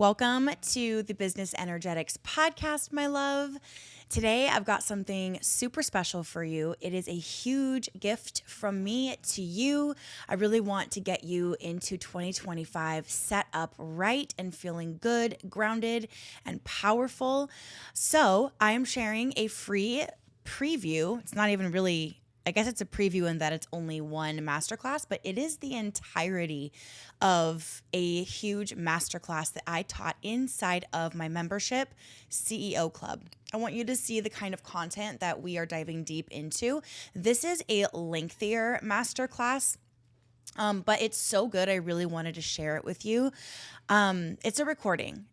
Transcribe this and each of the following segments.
Welcome to the Business Energetics podcast, my love. Today, I've got something super special for you. It is a huge gift from me to you. I really want to get you into 2025 set up right and feeling good, grounded, and powerful. So, I am sharing a free preview. It's not even really, I guess it's a preview in that it's only one masterclass, but it is the entirety of a huge masterclass that I taught inside of my membership CEO Club. I want you to see the kind of content that we are diving deep into. This is a lengthier masterclass, but it's so good. I really wanted to share it with you. It's a recording.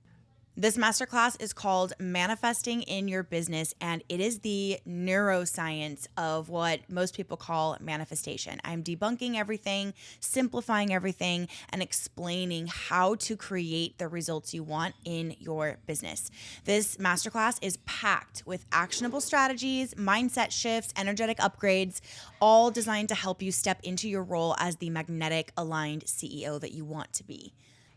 This masterclass is called Manifesting in Your Business, and it is the neuroscience of what most people call manifestation. I'm debunking everything, simplifying everything, and explaining how to create the results you want in your business. This masterclass is packed with actionable strategies, mindset shifts, energetic upgrades, all designed to help you step into your role as the magnetic aligned CEO that you want to be.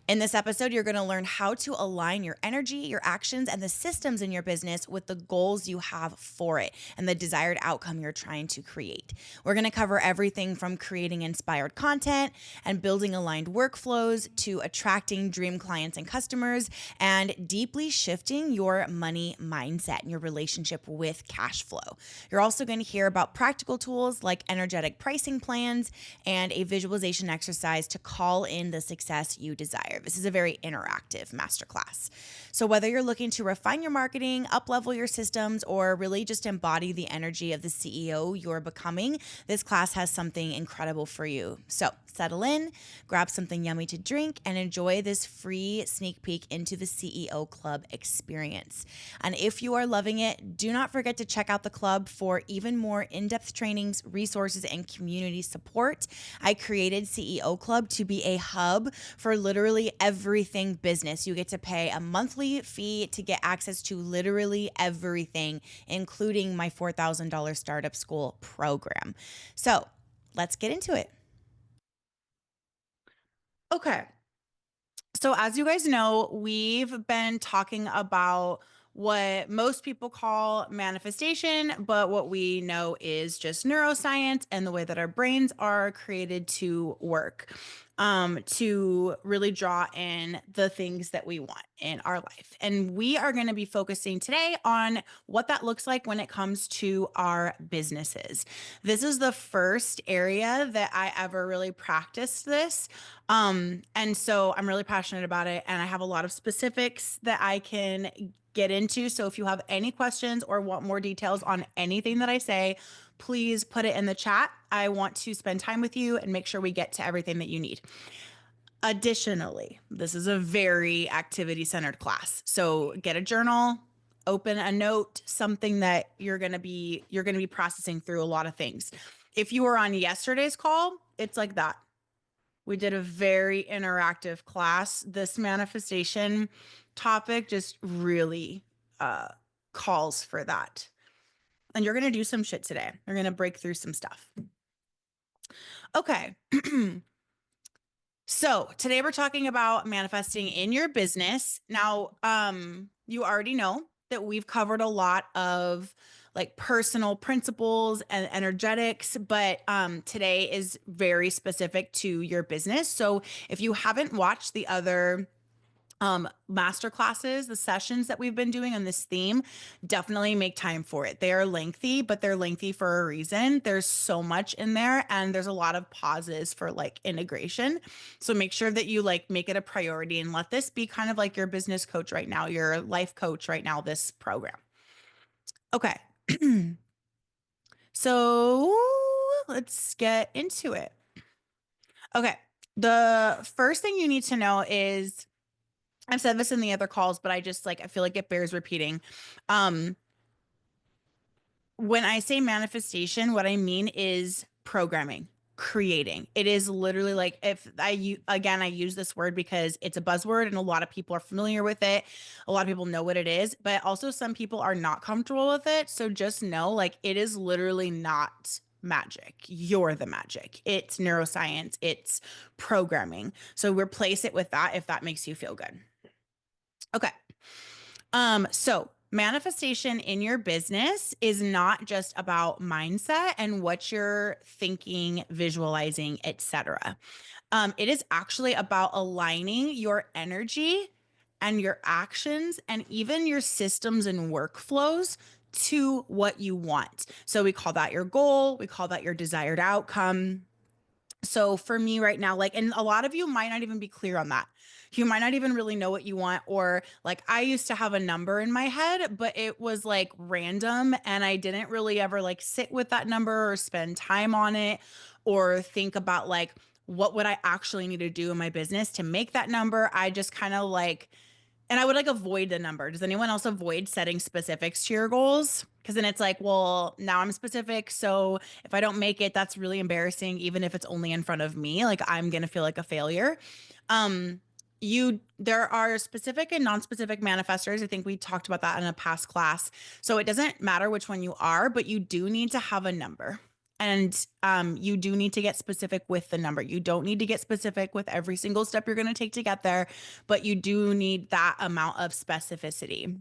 In this episode, you're going to learn how to align your energy, your actions, and the systems in your business with the goals you have for it and the desired outcome you're trying to create. We're going to cover everything from creating inspired content and building aligned workflows to attracting dream clients and customers and deeply shifting your money mindset and your relationship with cash flow. You're also going to hear about practical tools like energetic pricing plans and a visualization exercise to call in the success you desire. This is a very interactive masterclass. So whether you're looking to refine your marketing, up-level your systems, or really just embody the energy of the CEO you're becoming, this class has something incredible for you. So settle in, grab something yummy to drink, and enjoy this free sneak peek into the CEO Club experience. And if you are loving it, do not forget to check out the club for even more in-depth trainings, resources, and community support. I created CEO Club to be a hub for literally everything business. You get to pay a monthly fee to get access to literally everything, including my $4,000 startup school program. So let's get into it. Okay. So as you guys know, we've been talking about what most people call manifestation, but what we know is just neuroscience and the way that our brains are created to work, to really draw in the things that we want in our life. And we are going to be focusing today on what that looks like when it comes to our businesses. This is the first area that I ever really practiced this. And so I'm really passionate about it, and I have a lot of specifics that I can get into. So if you have any questions or want more details on anything that I say, please put it in the chat. I want to spend time with you and make sure we get to everything that you need. Additionally, this is a very activity-centered class. So get a journal, open a note, something that you're going to be processing through a lot of things. If you were on yesterday's call, it's like that. We did a very interactive class. This manifestation topic just really calls for that. And you're going to do some shit today. You're going to break through some stuff. Okay. So today we're talking about manifesting in your business. Now, you already know that we've covered a lot of like personal principles and energetics, but today is very specific to your business. So if you haven't watched the other master classes, the sessions that we've been doing on this theme, definitely make time for it. They are lengthy, but they're lengthy for a reason. There's so much in there, and there's a lot of pauses for like integration. So make sure that you like make it a priority and let this be kind of like your business coach right now, your life coach right now, this program. Okay. So let's get into it. Okay. The first thing you need to know is, I've said this in the other calls, but I feel like it bears repeating. When I say manifestation, what I mean is programming, creating. It is literally like, I use this word because it's a buzzword and a lot of people are familiar with it. A lot of people know what it is, but also some people are not comfortable with it. So just know, like, it is literally not magic. You're the magic. It's neuroscience. It's programming. So replace it with that if that makes you feel good. Okay. So manifestation in your business is not just about mindset and what you're thinking, visualizing, etc. It is actually about aligning your energy and your actions and even your systems and workflows to what you want. So we call that your goal, we call that your desired outcome. So for me right now, like, and a lot of you might not even be clear on that. You might not even really know what you want, or like I used to have a number in my head, but it was like random and I didn't really ever like sit with that number or spend time on it or think about like what would I actually need to do in my business to make that number. I just kind of like, and I would like avoid the number. Does anyone else avoid setting specifics to your goals? Because then it's like, well, now I'm specific. So if I don't make it, that's really embarrassing, even if it's only in front of me. Like I'm gonna feel like a failure. Um, there are specific and non-specific manifestors. I think we talked about that in a past class. So it doesn't matter which one you are, but you do need to have a number. And you do need to get specific with the number. You don't need to get specific with every single step you're going to take to get there, but you do need that amount of specificity.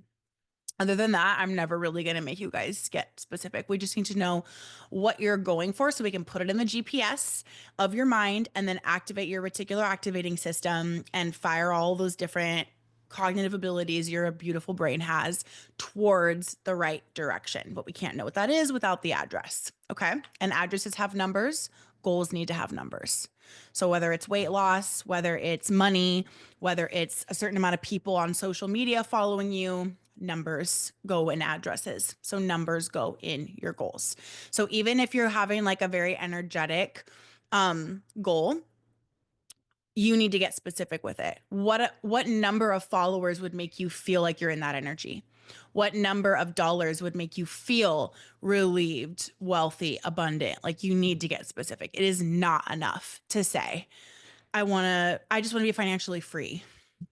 Other than that, I'm never really going to make you guys get specific. We just need to know what you're going for so we can put it in the GPS of your mind and then activate your reticular activating system and fire all those different cognitive abilities your beautiful brain has towards the right direction. But we can't know what that is without the address. Okay. And addresses have numbers, goals need to have numbers. So whether it's weight loss, whether it's money, whether it's a certain amount of people on social media following you, numbers go in addresses. So numbers go in your goals. So even if you're having like a very energetic goal, you need to get specific with it. What number of followers would make you feel like you're in that energy? What number of dollars would make you feel relieved, wealthy, abundant? Like you need to get specific. It is not enough to say, I just want to be financially free.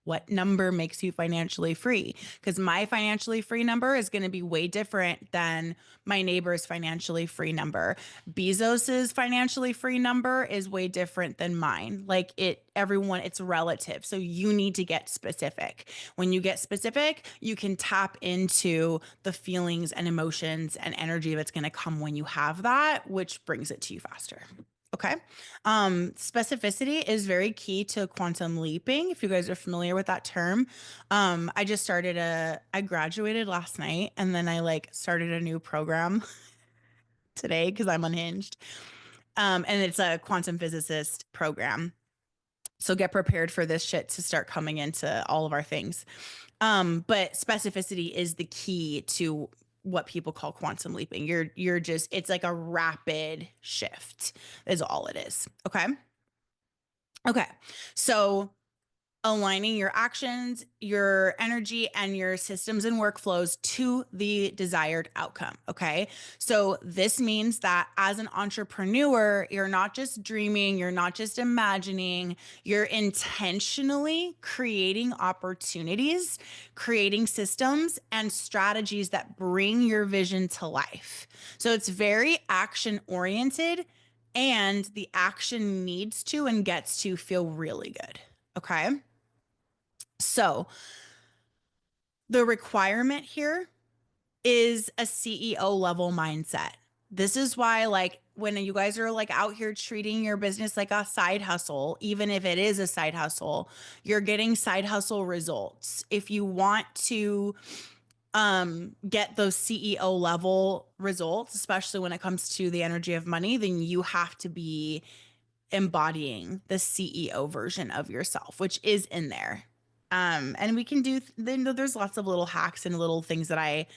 What number makes you financially free? Because my financially free number is going to be way different than my neighbor's financially free number. Bezos's financially free number is way different than mine. Like everyone, it's relative. So you need to get specific. When you get specific, you can tap into the feelings and emotions and energy that's going to come when you have that, which brings it to you faster. Okay. Specificity is very key to quantum leaping. If you guys are familiar with that term, I graduated last night and then I like started a new program today because I'm unhinged. And it's a quantum physicist program. So get prepared for this shit to start coming into all of our things. But specificity is the key to what people call quantum leaping. You're just, it's like a rapid shift is all it is. Okay. Okay. So aligning your actions, your energy, and your systems and workflows to the desired outcome. Okay. So this means that as an entrepreneur, you're not just dreaming, you're not just imagining, you're intentionally creating opportunities, creating systems and strategies that bring your vision to life. So it's very action oriented. And the action needs to and gets to feel really good. Okay. So the requirement here is a CEO level mindset. This is why, like, when you guys are like out here treating your business like a side hustle, even if it is a side hustle, you're getting side hustle results. If you want to get those CEO level results, especially when it comes to the energy of money, then you have to be embodying the CEO version of yourself, which is in there. And we can do, there's lots of little hacks and little things that I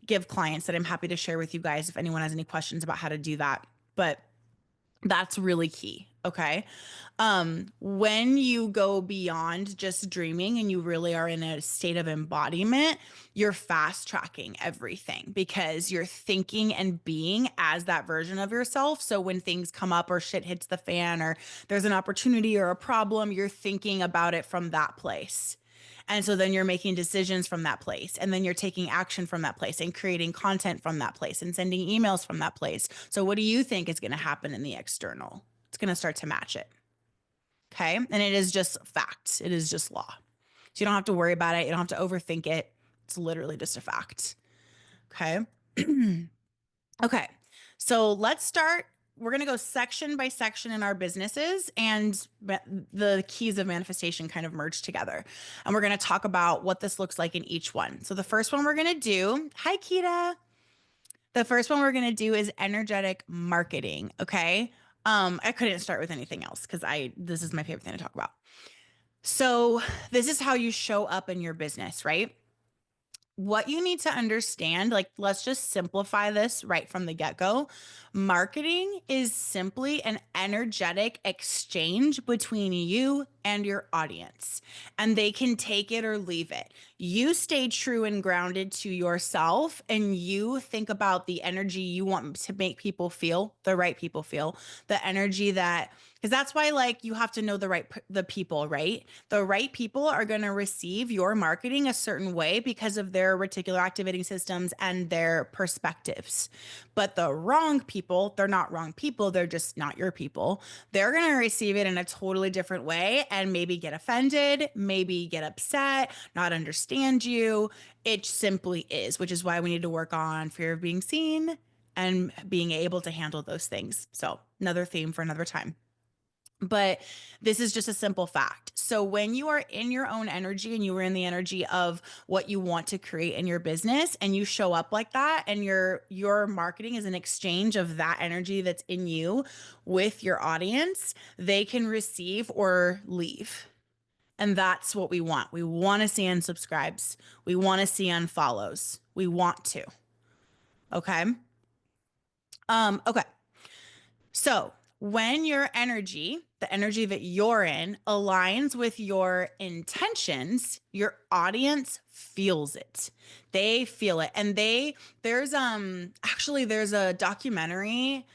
give clients that I'm happy to share with you guys if anyone has any questions about how to do that. But that's really key. Okay. When you go beyond just dreaming and you really are in a state of embodiment, you're fast tracking everything because you're thinking and being as that version of yourself. So when things come up or shit hits the fan or there's an opportunity or a problem, you're thinking about it from that place. And so then you're making decisions from that place. And then you're taking action from that place and creating content from that place and sending emails from that place. So what do you think is going to happen in the external? It's going to start to match it. Okay. And it is just fact. It is just law. So you don't have to worry about it. You don't have to overthink it. It's literally just a fact. Okay. Okay. So let's start. We're going to go section by section in our businesses, and the keys of manifestation kind of merge together. And we're going to talk about what this looks like in each one. So the first one we're going to do, hi, Kita. The first one we're going to do is energetic marketing. Okay. I couldn't start with anything else because this is my favorite thing to talk about. So this is how you show up in your business, right? What you need to understand, like, let's just simplify this right from the get-go. Marketing is simply an energetic exchange between you and your audience, and they can take it or leave it. You stay true and grounded to yourself, and you think about the energy you want to make people feel, the right people feel, the energy that, because that's why, like, you have to know the people, right? The right people are going to receive your marketing a certain way because of their reticular activating systems and their perspectives. But the wrong people, they're not wrong people, they're just not your people. They're going to receive it in a totally different way and maybe get offended, maybe get upset, not understand you. It simply is, which is why we need to work on fear of being seen and being able to handle those things. So, another theme for another time. But this is just a simple fact. So when you are in your own energy and you are in the energy of what you want to create in your business and you show up like that, and your marketing is an exchange of that energy that's in you with your audience, they can receive or leave. And that's what we want. We want to see unsubscribes. We want to see unfollows. We want to. Okay. Okay. So when your energy, the energy that you're in, aligns with your intentions, your audience feels it. They feel it. And there's there's a documentary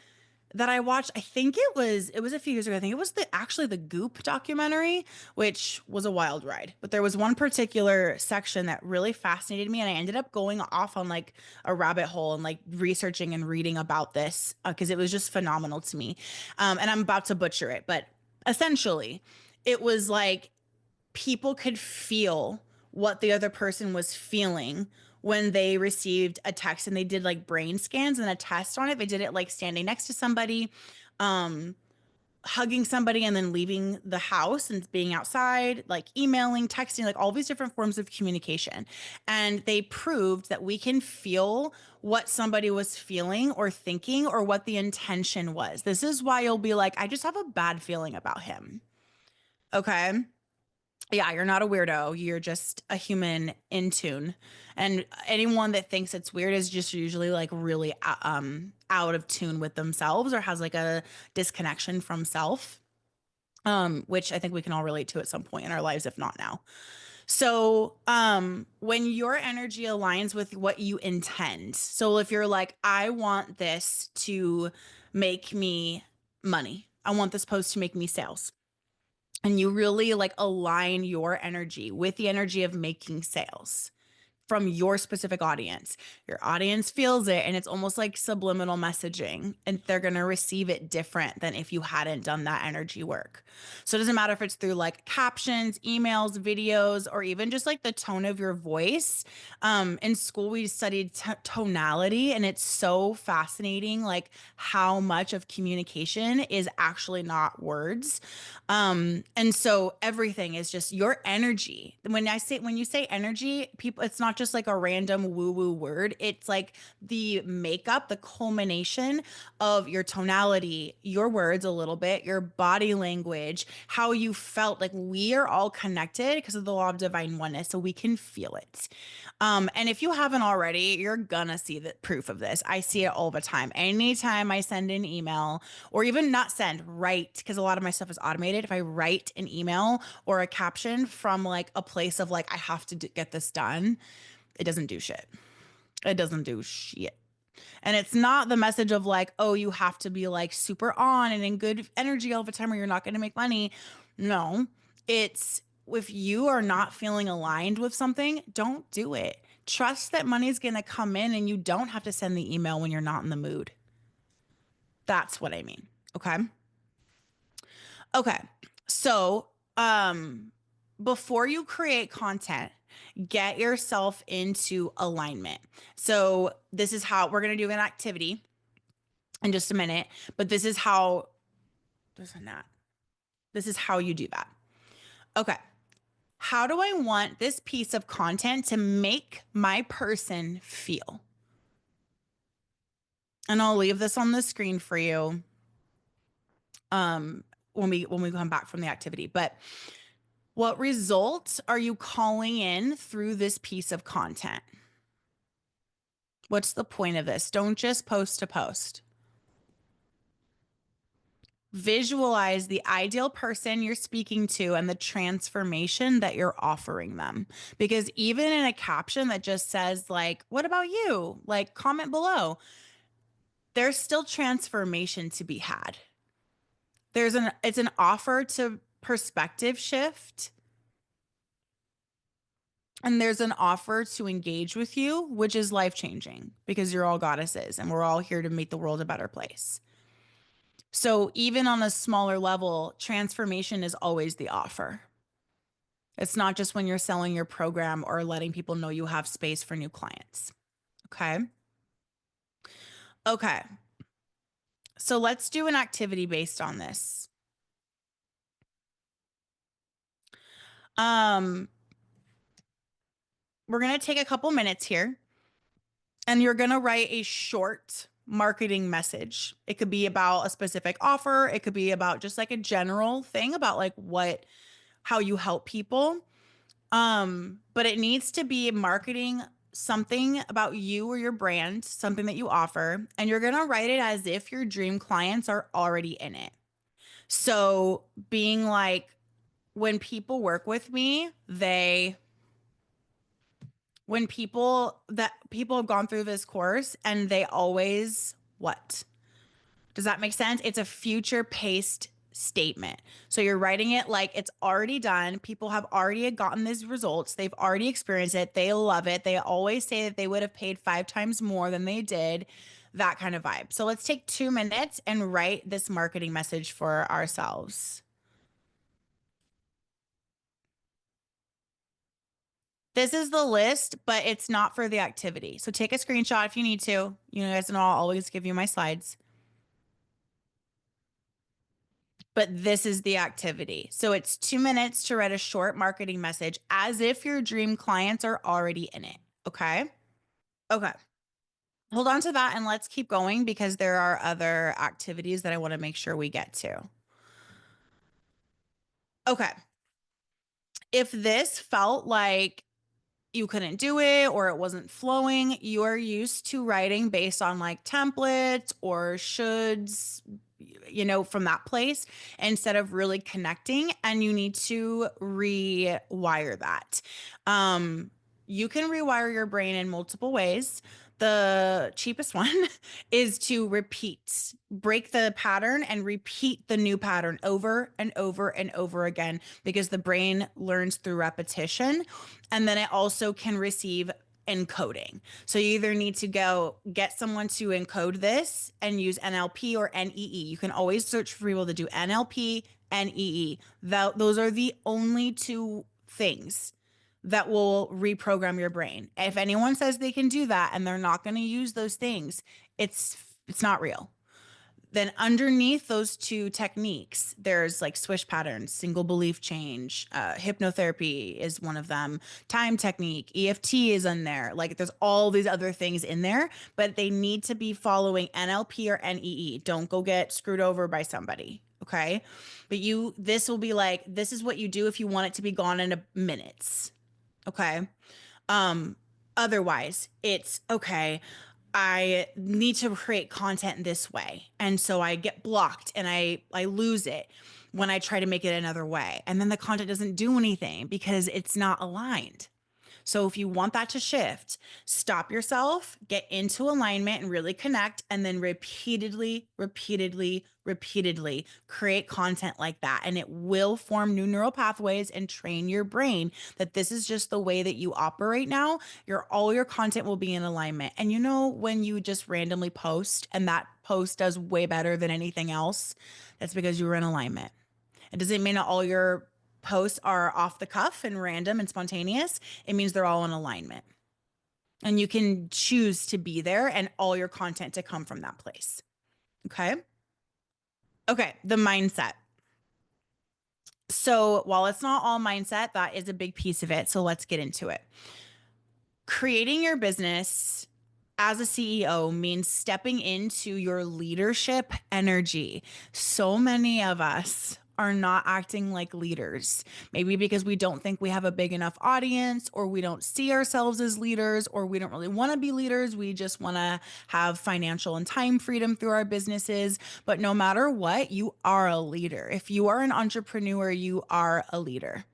that I watched. I think it was a few years ago. I think it was the Goop documentary, which was a wild ride. But there was one particular section that really fascinated me, and I ended up going off on like a rabbit hole and like researching and reading about this because it was just phenomenal to me. And I'm about to butcher it, but essentially, it was like people could feel what the other person was feeling when they received a text, and they did like brain scans and a test on it. They did it like standing next to somebody, hugging somebody, and then leaving the house and being outside, like emailing, texting, like all these different forms of communication. And they proved that we can feel what somebody was feeling or thinking or what the intention was. This is why you'll be like, I just have a bad feeling about him. Okay. Yeah, you're not a weirdo. You're just a human in tune. And anyone that thinks it's weird is just usually like really out of tune with themselves or has like a disconnection from self, which I think we can all relate to at some point in our lives, if not now. So, when your energy aligns with what you intend, so if you're like, I want this to make me money, I want this post to make me sales, and you really like align your energy with the energy of making sales from your specific audience. Your audience feels it, and it's almost like subliminal messaging, and they're going to receive it different than if you hadn't done that energy work. So it doesn't matter if it's through like captions, emails, videos, or even just like the tone of your voice. In school, we studied tonality, and it's so fascinating, like how much of communication is actually not words. And so everything is just your energy. When you say energy, people, it's not just like a random woo-woo word. It's like the makeup, the culmination of your tonality, your words a little bit, your body language, how you felt. Like, we are all connected because of the law of divine oneness, so we can feel it. And if you haven't already, you're gonna see the proof of this. I see it all the time. Anytime I send an email, or even not send, write, because a lot of my stuff is automated. If I write an email or a caption from like a place of like, I have to get this done, it doesn't do shit. It doesn't do shit. And it's not the message of like, oh, you have to be like super on and in good energy all the time or you're not going to make money. No, it's, if you are not feeling aligned with something, don't do it. Trust that money's going to come in, and you don't have to send the email when you're not in the mood. That's what I mean. Okay. Okay. So, before you create content, get yourself into alignment. So this is how we're going to do an activity in just a minute, but this is how there's a gnat. This is how you do that. Okay. How do I want this piece of content to make my person feel? And I'll leave this on the screen for you when we come back from the activity. But what results are you calling in through this piece of content? What's the point of this? Don't just post to post. Visualize the ideal person you're speaking to and the transformation that you're offering them. Because even in a caption that just says, like, what about you? Like, comment below, there's still transformation to be had. It's an offer to perspective shift. And there's an offer to engage with you, which is life changing because you're all goddesses and we're all here to make the world a better place. So even on a smaller level, transformation is always the offer. It's not just when you're selling your program or letting people know you have space for new clients. Okay. Okay. So let's do an activity based on this. We're going to take a couple minutes here and you're going to write a short marketing message. It could be about a specific offer. It could be about just like a general thing about like how you help people. But it needs to be marketing something about you or your brand, something that you offer, and you're going to write it as if your dream clients are already in it. So being like, when people work with me, when people have gone through this course and they always what? Does that make sense? It's a future paced statement. So you're writing it like it's already done. People have already gotten these results. They've already experienced it. They love it. They always say that they would have paid 5 times more than they did, that kind of vibe. So let's take 2 minutes and write this marketing message for ourselves. This is the list, but it's not for the activity. So take a screenshot if you need to. You guys know I'll always give you my slides. But this is the activity. So it's 2 minutes to write a short marketing message as if your dream clients are already in it. Okay. Okay. Hold on to that and let's keep going because there are other activities that I want to make sure we get to. Okay. If this felt like you couldn't do it or it wasn't flowing, you are used to writing based on like templates or shoulds, from that place instead of really connecting, and you need to rewire that. You can rewire your brain in multiple ways. The cheapest one is to break the pattern and repeat the new pattern over and over and over again, because the brain learns through repetition. And then it also can receive encoding. So you either need to go get someone to encode this and use NLP or NEE. You can always search for people to do NLP, NEE. Those are the only 2 things that will reprogram your brain. If anyone says they can do that and they're not going to use those things, it's not real. Then underneath those 2 techniques, there's like swish patterns, single belief change, hypnotherapy is one of them, time technique, EFT is in there. Like there's all these other things in there, but they need to be following NLP or NEE. Don't go get screwed over by somebody. Okay. But this will be like, this is what you do if you want it to be gone in minutes. Okay. Otherwise it's okay. I need to create content this way. And so I get blocked and I lose it when I try to make it another way. And then the content doesn't do anything because it's not aligned. So if you want that to shift, stop yourself, get into alignment and really connect, and then repeatedly create content like that. And it will form new neural pathways and train your brain that this is just the way that you operate now. All your content will be in alignment. And when you just randomly post and that post does way better than anything else, that's because you were in alignment. It doesn't mean that all your posts are off the cuff and random and spontaneous, it means they're all in alignment. And you can choose to be there and all your content to come from that place. Okay. Okay. The mindset. So while it's not all mindset, that is a big piece of it. So let's get into it. Creating your business as a CEO means stepping into your leadership energy. So many of us are not acting like leaders. Maybe because we don't think we have a big enough audience, or we don't see ourselves as leaders, or we don't really want to be leaders. We just want to have financial and time freedom through our businesses. But no matter what, you are a leader. If you are an entrepreneur, you are a leader.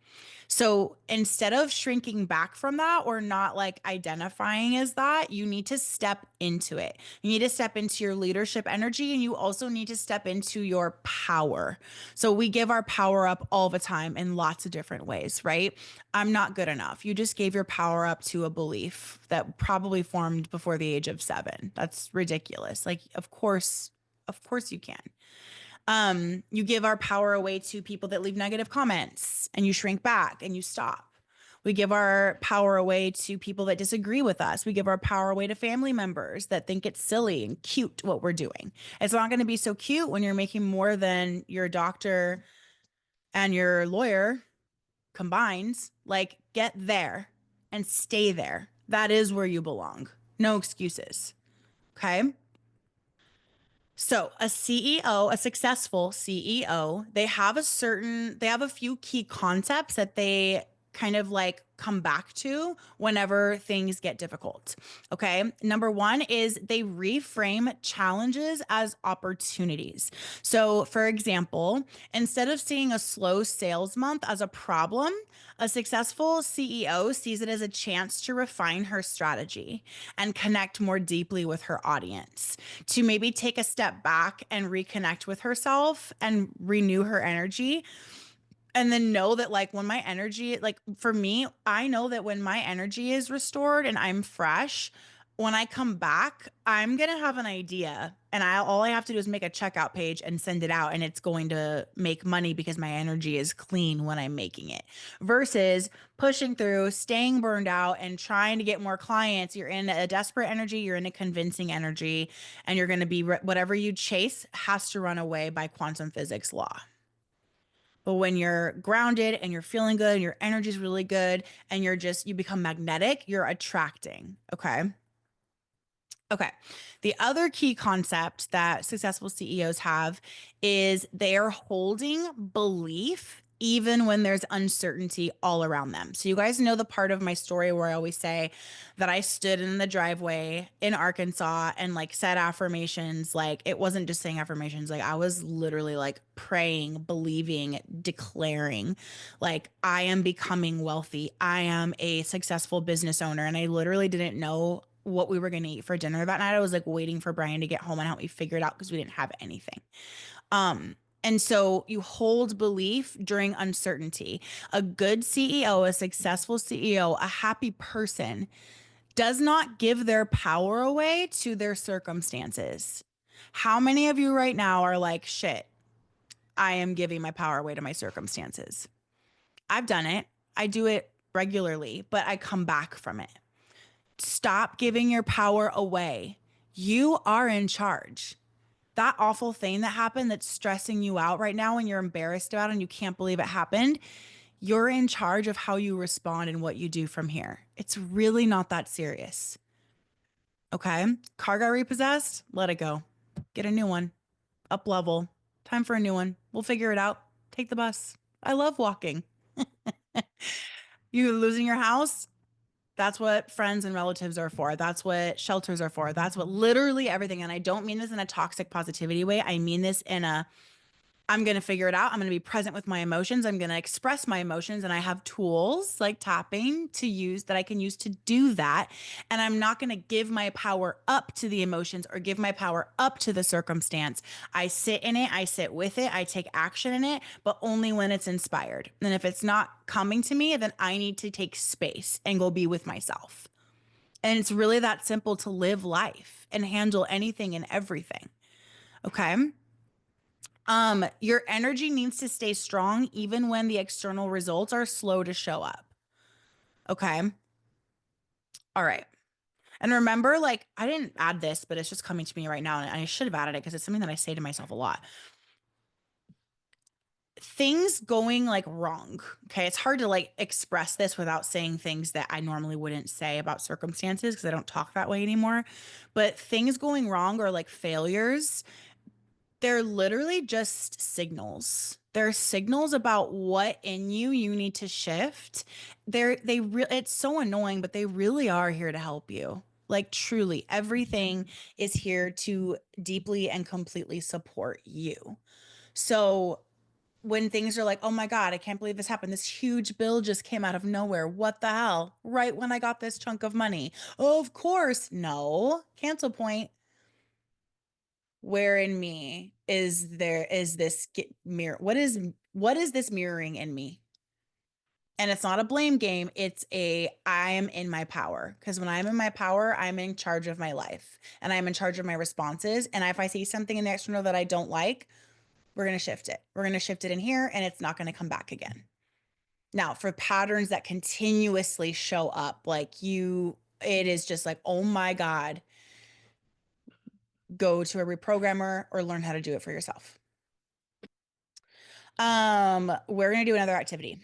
So instead of shrinking back from that or not like identifying as that, you need to step into it. You need to step into your leadership energy, and you also need to step into your power. So we give our power up all the time in lots of different ways, right? I'm not good enough. You just gave your power up to a belief that probably formed before the age of 7. That's ridiculous. Like, of course you can. You give our power away to people that leave negative comments, and you shrink back and you stop. We give our power away to people that disagree with us. We give our power away to family members that think it's silly and cute what we're doing. It's not going to be so cute when you're making more than your doctor and your lawyer combined. Like, get there and stay there. That is where you belong. No excuses. Okay. So a CEO, a successful CEO, they have a few key concepts that they kind of like come back to whenever things get difficult. Okay. Number one is they reframe challenges as opportunities. So, for example, instead of seeing a slow sales month as a problem, a successful CEO sees it as a chance to refine her strategy and connect more deeply with her audience, to maybe take a step back and reconnect with herself and renew her energy. And then know that, like, when my energy, like for me, I know that when my energy is restored and I'm fresh, when I come back, I'm going to have an idea, and all I have to do is make a checkout page and send it out, and it's going to make money because my energy is clean when I'm making it, versus pushing through, staying burned out and trying to get more clients. You're in a desperate energy, you're in a convincing energy, and you're going to be whatever you chase has to run away by quantum physics law. But when you're grounded and you're feeling good and your energy is really good and you become magnetic, you're attracting. Okay. Okay. The other key concept that successful CEOs have is they are holding belief even when there's uncertainty all around them. So you guys know the part of my story where I always say that I stood in the driveway in Arkansas and like said affirmations. Like, it wasn't just saying affirmations. Like, I was literally like praying, believing, declaring, like, I am becoming wealthy. I am a successful business owner. And I literally didn't know what we were going to eat for dinner that night. I was like waiting for Brian to get home and help me figure it out because we didn't have anything. And so you hold belief during uncertainty. A good CEO, a successful CEO, a happy person does not give their power away to their circumstances. How many of you right now are like, shit, I am giving my power away to my circumstances? I've done it. I do it regularly, but I come back from it. Stop giving your power away. You are in charge. That awful thing that happened that's stressing you out right now and you're embarrassed about and you can't believe it happened, you're in charge of how you respond and what you do from here. It's really not that serious. Okay? Car got repossessed? Let it go. Get a new one. Up level. Time for a new one. We'll figure it out. Take the bus. I love walking. You losing your house? That's what friends and relatives are for. That's what shelters are for. That's what literally everything. And I don't mean this in a toxic positivity way. I mean this in I'm going to figure it out. I'm going to be present with my emotions. I'm going to express my emotions. And I have tools like tapping to use that I can use to do that. And I'm not going to give my power up to the emotions or give my power up to the circumstance. I sit in it. I sit with it. I take action in it, but only when it's inspired. And if it's not coming to me, then I need to take space and go be with myself. And it's really that simple to live life and handle anything and everything. Okay. Your energy needs to stay strong even when the external results are slow to show up. Okay. All right. And remember, like, I didn't add this, but it's just coming to me right now. And I should have added it because it's something that I say to myself a lot. Things going like wrong. Okay. It's hard to like express this without saying things that I normally wouldn't say about circumstances because I don't talk that way anymore. But things going wrong or like failures, they're literally just signals. They're signals about what in you need to shift. It's so annoying, but they really are here to help you. Like truly, everything is here to deeply and completely support you. So when things are like, oh my God, I can't believe this happened. This huge bill just came out of nowhere. What the hell? Right when I got this chunk of money. Oh, of course. No. Cancel point. Where in me is this mirror? What is this mirroring in me? And it's not a blame game. It's I am in my power. Because when I'm in my power, I'm in charge of my life and I'm in charge of my responses. And if I see something in the external that I don't like, we're going to shift it. We're going to shift it in here and it's not going to come back again. Now, for patterns that continuously show up, it is just like, oh my God, go to a reprogrammer or learn how to do it for yourself. We're going to do another activity.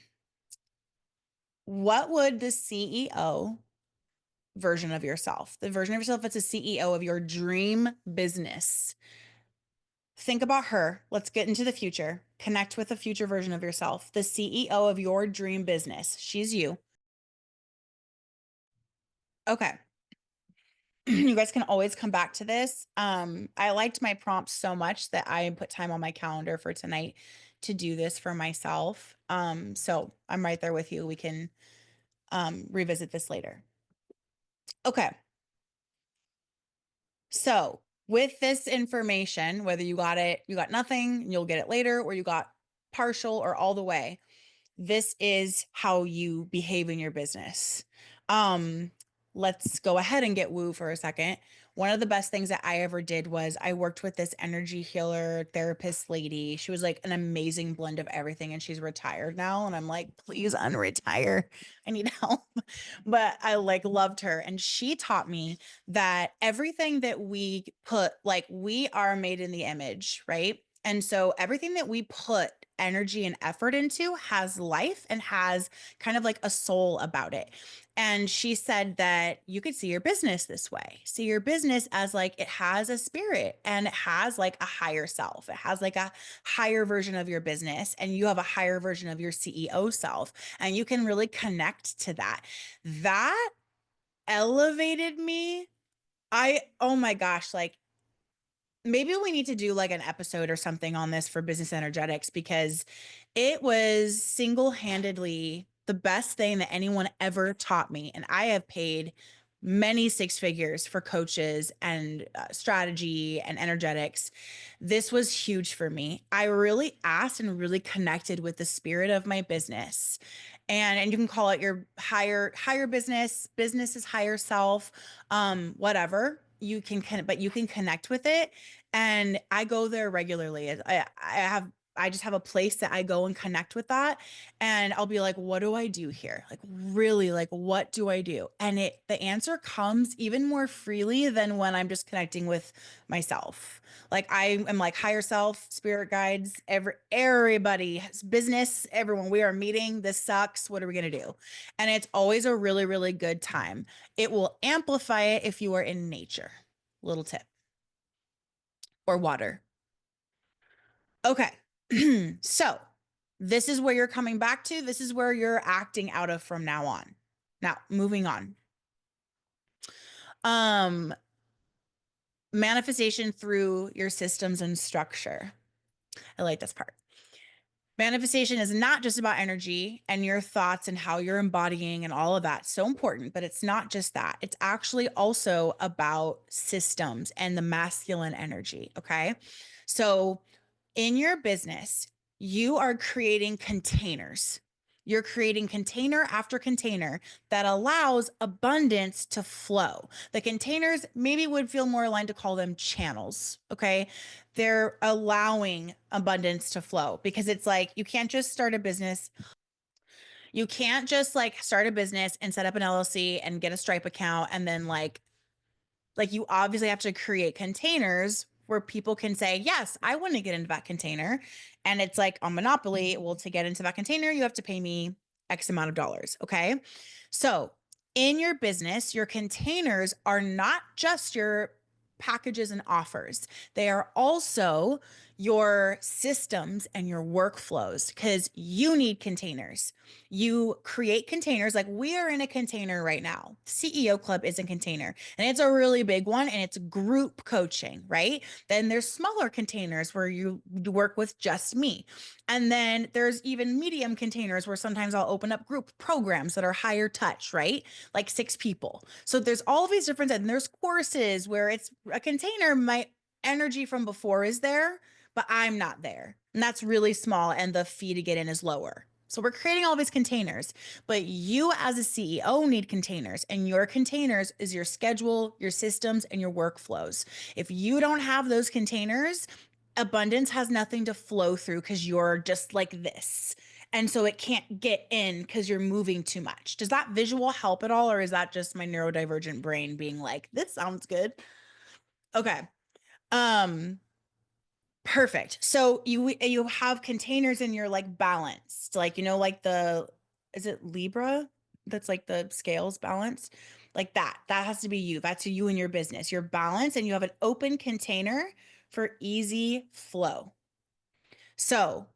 What would the CEO version of yourself, the version of yourself that's a CEO of your dream business, think about her. Let's get into the future. Connect with the future version of yourself, the CEO of your dream business. She's you. Okay. You guys can always come back to this. I liked my prompts so much that I put time on my calendar for tonight to do this for myself. So I'm right there with you. We can revisit this later. Okay. So with this information, whether you got nothing, and you'll get it later, or you got partial or all the way, this is how you behave in your business. Um, let's go ahead and get woo for a second. One of the best things that I ever did was I worked with this energy healer therapist lady. She was like an amazing blend of everything, and she's retired now. And I'm like, please unretire. I need help. But I like loved her. And she taught me that everything that we put, like we are made in the image, right? And so everything that we put energy and effort into has life and has kind of like a soul about it. And she said that you could see your business this way. See your business as like it has a spirit and it has like a higher self. It has like a higher version of your business and you have a higher version of your CEO self. And you can really connect to that. That elevated me. Oh my gosh, like maybe we need to do like an episode or something on this for business energetics because it was single-handedly the best thing that anyone ever taught me. And I have paid many six figures for coaches and strategy and energetics. This was huge for me. I really asked and really connected with the spirit of my business. And you can call it your higher business is higher self, whatever but you can connect with it. And I go there regularly. I just have a place that I go and connect with that. And I'll be like, what do I do here? Like, really, like, what do I do? And the answer comes even more freely than when I'm just connecting with myself. Like, I am like higher self, spirit guides, everybody, business, everyone, we are meeting. This sucks. What are we going to do? And it's always a really, really good time. It will amplify it if you are in nature. Little tip. Or water. Okay. So this is where you're coming back to. This is where you're acting out of from now on. Now, moving on. Manifestation through your systems and structure. I like this part. Manifestation is not just about energy and your thoughts and how you're embodying and all of that. So important, but it's not just that. It's actually also about systems and the masculine energy. Okay. So in your business, you are creating containers. You're creating container after container that allows abundance to flow. The containers maybe would feel more aligned to call them channels. Okay. They're allowing abundance to flow because it's like you can't just start a business. You can't just like start a business and set up an LLC and get a Stripe account and then like you obviously have to create containers where people can say, yes, I want to get into that container. And it's like on Monopoly, well, to get into that container, you have to pay me X amount of dollars. Okay. So in your business, your containers are not just your packages and offers, they are also your systems and your workflows because you need containers. You create containers like we are in a container right now. CEO Club is a container and it's a really big one and it's group coaching, right? Then there's smaller containers where you work with just me. And then there's even medium containers where sometimes I'll open up group programs that are higher touch, right? Like 6 people. So there's all of these different, and there's courses where it's a container, my energy from before is there, but I'm not there. And that's really small and the fee to get in is lower. So we're creating all these containers, but you as a CEO need containers, and your containers is your schedule, your systems, and your workflows. If you don't have those containers, abundance has nothing to flow through because you're just like this. And so it can't get in because you're moving too much. Does that visual help at all? Or is that just my neurodivergent brain being like, this sounds good? Okay. Um, Perfect. So you have containers and you're like balanced, like like the is it Libra? That's like the scales balanced, like that. That has to be you. That's you in your business. You're balanced and you have an open container for easy flow. So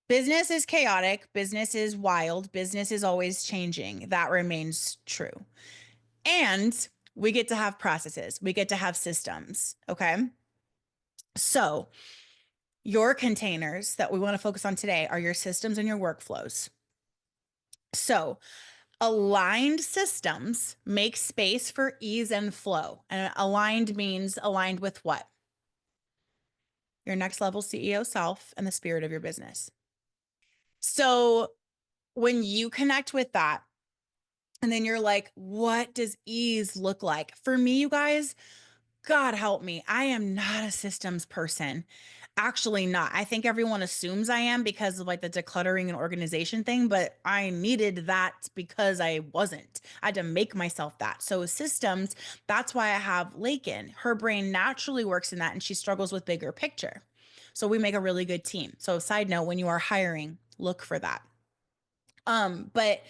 business is chaotic, business is wild, business is always changing. That remains true. And we get to have processes, we get to have systems. Okay. So your containers that we want to focus on today are your systems and your workflows. So, aligned systems make space for ease and flow. And aligned means aligned with what? Your next level CEO self and the spirit of your business. So, when you connect with that, and then you're like, what does ease look like? For me, you guys, God help me. I am not a systems person. Actually, not. I think everyone assumes I am because of like the decluttering and organization thing, but I needed that because I wasn't. I had to make myself that. So, systems, that's why I have Lakin. Her brain naturally works in that and she struggles with bigger picture. So, we make a really good team. So, side note, when you are hiring, look for that. But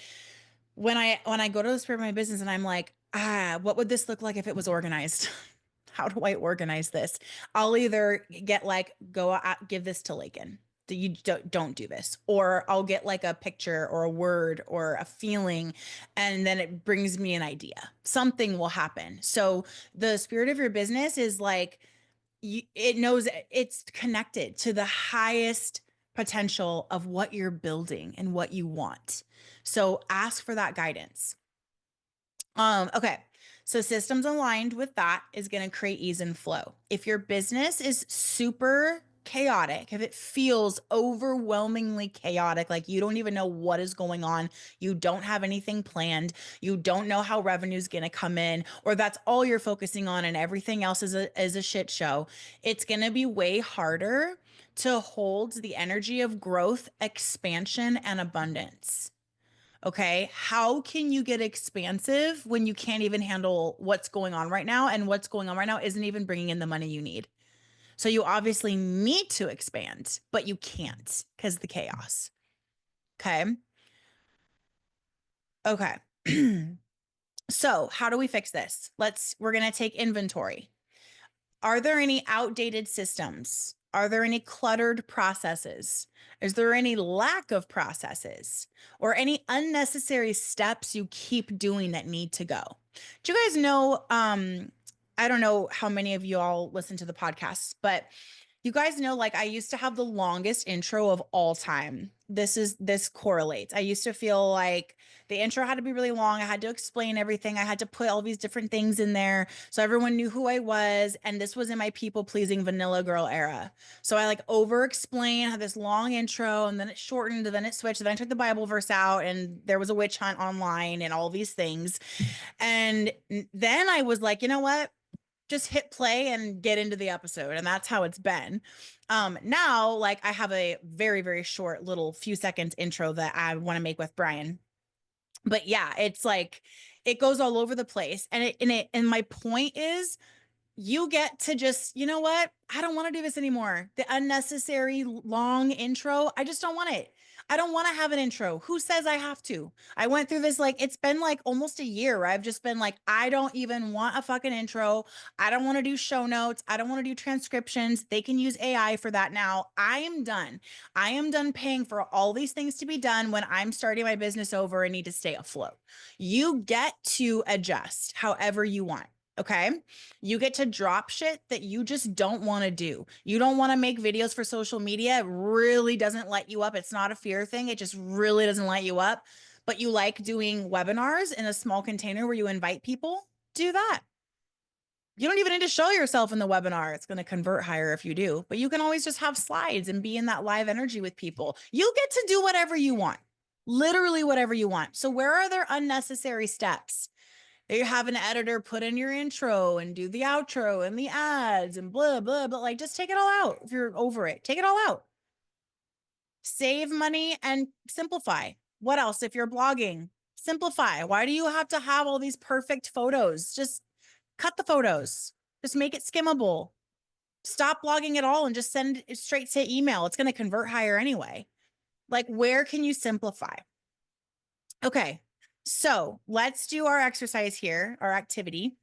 when I go to the spirit of my business and I'm like, what would this look like if it was organized? How do I organize this? I'll either get like, go out, give this to Lakin. You don't do this. Or I'll get like a picture or a word or a feeling, and then it brings me an idea. Something will happen. So the spirit of your business is like, it knows it's connected to the highest potential of what you're building and what you want. So ask for that guidance. Okay. So systems aligned with that is going to create ease and flow. If your business is super chaotic, if it feels overwhelmingly chaotic, like you don't even know what is going on, you don't have anything planned, you don't know how revenue is going to come in, or that's all you're focusing on and everything else is a shit show, it's going to be way harder to hold the energy of growth, expansion, and abundance. Okay. How can you get expansive when you can't even handle what's going on right now? And what's going on right now isn't even bringing in the money you need. So you obviously need to expand, but you can't because the chaos. Okay. Okay. So how do we fix this? We're going to take inventory. Are there any outdated systems? Are there any cluttered processes? Is there any lack of processes or any unnecessary steps you keep doing that need to go? Do you guys know? I don't know how many of you all listen to the podcast, but You guys know, like, I used to have the longest intro of all time. This correlates. I used to feel like the intro had to be really long. I had to explain everything. I had to put all these different things in there so everyone knew who I was. And this was in my people pleasing vanilla girl era. So I like over explain, had this long intro, and then it shortened, and then it switched. And then I took the Bible verse out, and there was a witch hunt online and all these things. And then I was like, you know what? Just hit play and get into the episode. And that's how it's been. Now, like, I have a very, very short little few seconds intro that I want to make with Brian. But yeah, it's like it goes all over the place. And my point is you get to just, you know what? I don't want to do this anymore. The unnecessary long intro, I just don't want it. I don't want to have an intro. Who says I have to? I went through this, like, it's been like almost a year where I've just been like, I don't even want a fucking intro. I don't want to do show notes. I don't want to do transcriptions. They can use AI for that now. I am done. I am done paying for all these things to be done when I'm starting my business over and need to stay afloat. You get to adjust however you want. Okay. You get to drop shit that you just don't want to do. You don't want to make videos for social media. It really doesn't light you up. It's not a fear thing. It just really doesn't light you up. But you like doing webinars in a small container where you invite people. Do that. You don't even need to show yourself in the webinar. It's going to convert higher if you do, but you can always just have slides and be in that live energy with people. You get to do whatever you want, literally whatever you want. So where are there unnecessary steps? You have an editor put in your intro and do the outro and the ads and blah, blah, blah. Like, just take it all out. If you're over it, take it all out. Save money and simplify. What else? If you're blogging, simplify. Why do you have to have all these perfect photos? Just cut the photos. Just make it skimmable. Stop blogging at all and just send it straight to email. It's going to convert higher anyway. Like, where can you simplify? Okay. So let's do our exercise here, our activity.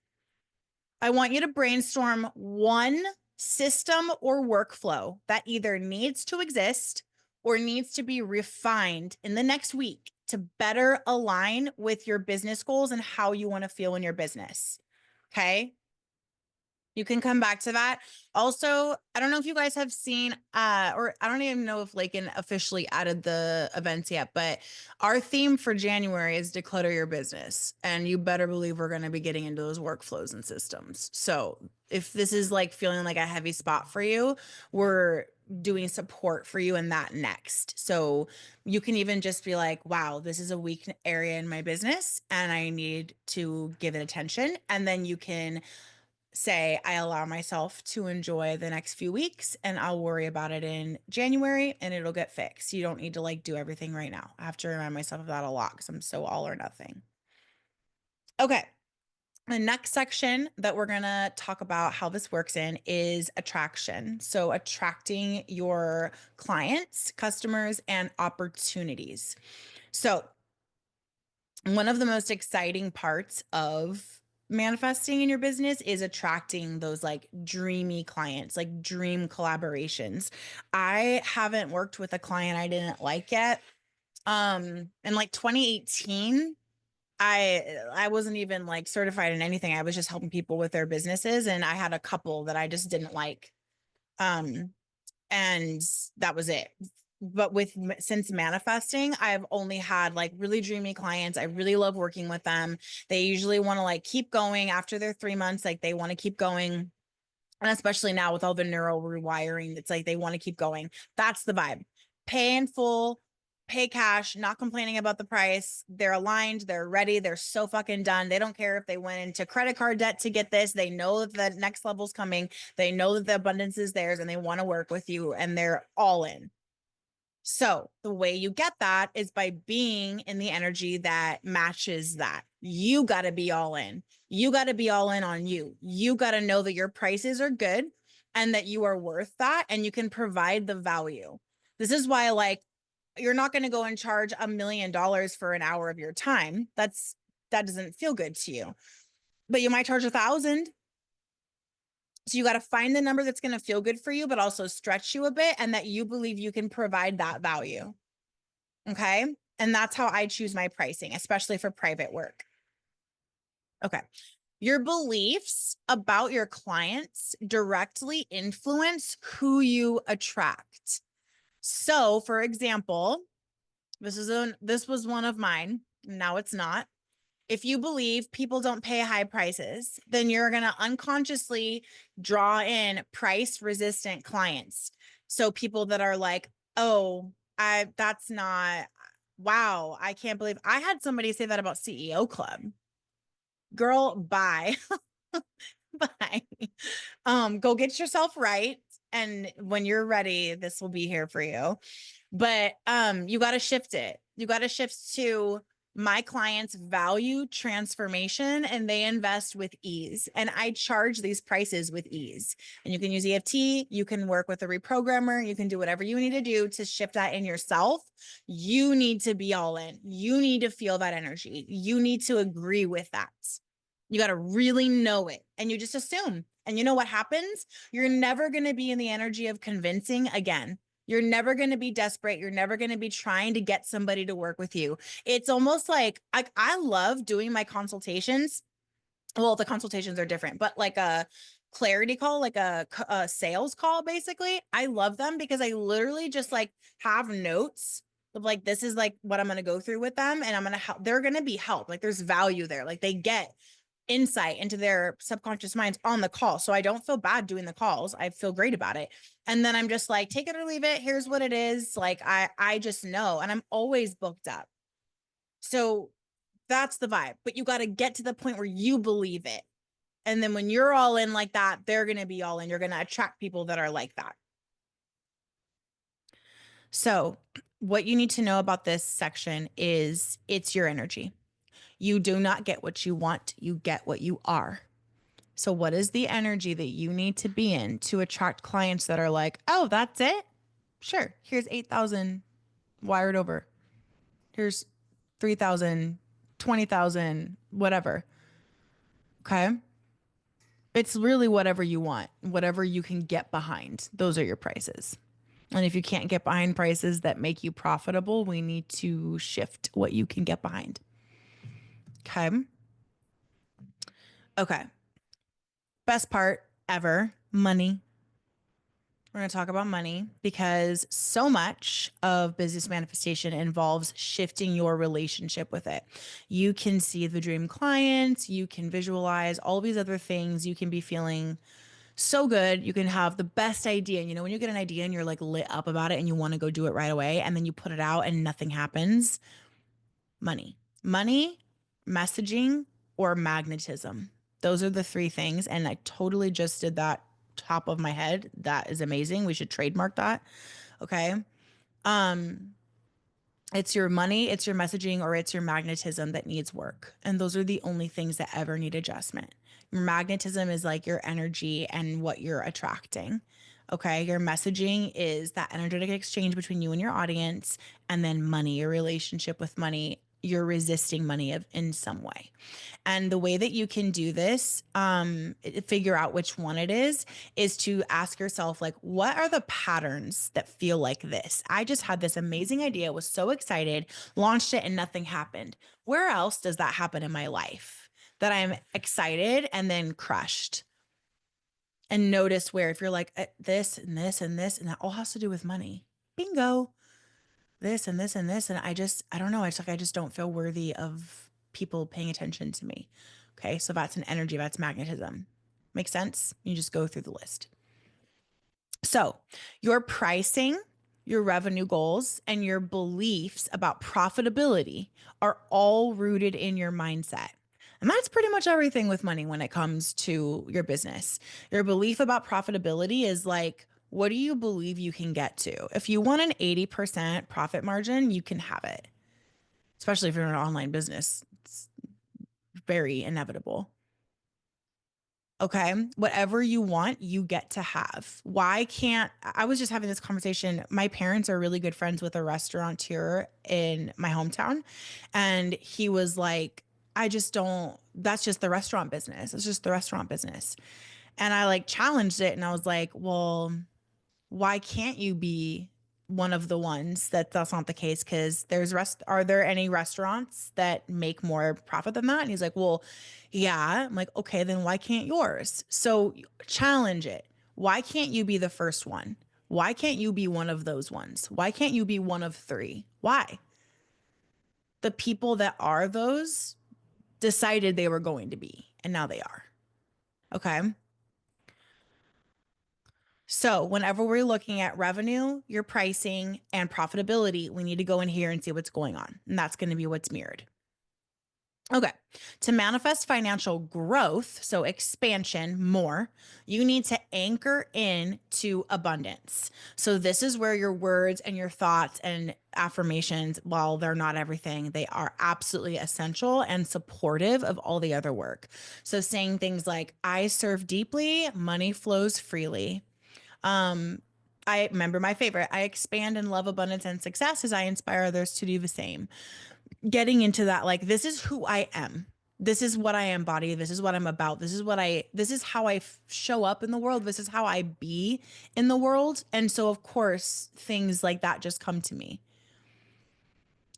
I want you to brainstorm one system or workflow that either needs to exist or needs to be refined in the next week to better align with your business goals and how you want to feel in your business. Okay. You can come back to that. Also, I don't know if you guys have seen, or I don't even know if Lakin officially added the events yet, but our theme for January is declutter your business. And you better believe we're going to be getting into those workflows and systems. So if this is like feeling like a heavy spot for you, we're doing support for you in that next. So you can even just be like, wow, this is a weak area in my business and I need to give it attention. And then you can say, I allow myself to enjoy the next few weeks and I'll worry about it in January and it'll get fixed. You don't need to like do everything right now. I have to remind myself of that a lot because I'm so all or nothing. Okay. The next section that we're going to talk about how this works in is attraction. So attracting your clients, customers, and opportunities. So one of the most exciting parts of manifesting in your business is attracting those like dreamy clients, like dream collaborations. I haven't worked with a client I didn't like yet. In like 2018, I wasn't even like certified in anything. I was just helping people with their businesses, and I had a couple that I just didn't like. And that was it. But since manifesting, I've only had like really dreamy clients. I really love working with them. They usually want to like keep going after their 3 months. Like they want to keep going. And especially now with all the neuro rewiring, it's like they want to keep going. That's the vibe. Pay in full, pay cash, not complaining about the price. They're aligned, they're ready, they're so fucking done. They don't care if they went into credit card debt to get this. They know that the next level's coming. They know that the abundance is theirs and they want to work with you and they're all in. So the way you get that is by being in the energy that matches that. You got to be all in. You got to be all in on you. You got to know that your prices are good and that you are worth that and you can provide the value. This is why, like, you're not going to go and charge $1 million for an hour of your time. That doesn't feel good to you, but you might charge 1,000. So you got to find the number that's going to feel good for you, but also stretch you a bit and that you believe you can provide that value. Okay. And that's how I choose my pricing, especially for private work. Okay. Your beliefs about your clients directly influence who you attract. So, for example, this was one of mine. Now it's not. If you believe people don't pay high prices, then you're going to unconsciously draw in price resistant clients. So people that are like, "Oh, that's not wow, I can't believe I had somebody say that about CEO Club." Girl, bye. Bye. Go get yourself right. And when you're ready, this will be here for you. But you got to shift it. You got to shift to my clients value transformation and they invest with ease. And I charge these prices with ease. And you can use EFT, you can work with a reprogrammer, you can do whatever you need to do to shift that in yourself. You need to be all in. You need to feel that energy. You need to agree with that. You got to really know it. And you just assume. And you know what happens? You're never going to be in the energy of convincing again. You're never going to be desperate. You're never going to be trying to get somebody to work with you. It's almost like I love doing my consultations. Well, the consultations are different, but like a clarity call, like a sales call, basically. I love them because I literally just like have notes of like, this is like what I'm going to go through with them. And I'm going to help. They're going to be helped. Like there's value there. Like they get insight into their subconscious minds on the call. So I don't feel bad doing the calls. I feel great about it. And then I'm just like, take it or leave it. Here's what it is. Like I just know, and I'm always booked up. So that's the vibe, but you got to get to the point where you believe it. And then when you're all in like that, they're going to be all in. You're going to attract people that are like that. So what you need to know about this section is it's your energy. You do not get what you want. You get what you are. So, what is the energy that you need to be in to attract clients that are like, oh, that's it? Sure. Here's 8,000 wired over. Here's 3,000, 20,000, whatever. Okay. It's really whatever you want, whatever you can get behind. Those are your prices. And if you can't get behind prices that make you profitable, we need to shift what you can get behind. Okay. Okay. Best part ever, money. We're going to talk about money because so much of business manifestation involves shifting your relationship with it. You can see the dream clients, you can visualize all these other things. You can be feeling so good. You can have the best idea. And you know, when you get an idea and you're like lit up about it and you want to go do it right away, and then you put it out and nothing happens. Money, messaging, or magnetism. Those are the three things. And I totally just did that top of my head. That is amazing. We should trademark that. Okay. It's your money, it's your messaging, or it's your magnetism that needs work. And those are the only things that ever need adjustment. Your magnetism is like your energy and what you're attracting. Okay. Your messaging is that energetic exchange between you and your audience, and then money, your relationship with money. You're resisting money in some way. And the way that you can do this, figure out which one it is to ask yourself, like, what are the patterns that feel like this? I just had this amazing idea, was so excited, launched it, and nothing happened. Where else does that happen in my life that I'm excited and then crushed? And notice where, if you're like this and this and this, and that all has to do with money. Bingo. This and this and this. And I don't know. It's like, I just don't feel worthy of people paying attention to me. Okay. So that's an energy, that's magnetism. Makes sense? You just go through the list. So your pricing, your revenue goals, and your beliefs about profitability are all rooted in your mindset. And that's pretty much everything with money when it comes to your business. Your belief about profitability is like, what do you believe you can get to? If you want an 80% profit margin, you can have it, especially if you're in an online business. It's very inevitable. Okay. Whatever you want, you get to have. Why can't I was just having this conversation. My parents are really good friends with a restaurateur in my hometown. And he was like, I just don't, that's just the restaurant business. It's just the restaurant business. And I like challenged it and I was like, well, why can't you be one of the ones that's not the case, because are there any restaurants that make more profit than that? And he's like, well, yeah. I'm like, okay, then why can't yours? So challenge it. Why can't you be the first one? Why can't you be one of those ones? Why can't you be one of three? Why? The people that are those decided they were going to be, and now they are. Okay. So, whenever we're looking at revenue, your pricing, and profitability, we need to go in here and see what's going on. And that's going to be what's mirrored. Okay. To manifest financial growth, so expansion, more, you need to anchor in to abundance. So this is where your words and your thoughts and affirmations, while they're not everything, they are absolutely essential and supportive of all the other work. So saying things like, I serve deeply, money flows freely. I remember my favorite. I expand in love, abundance, and success as I inspire others to do the same. Getting into that, like, this is who I am. This is what I embody. This is what I'm about. This is how I show up in the world. This is how I be in the world. And so, of course, things like that just come to me.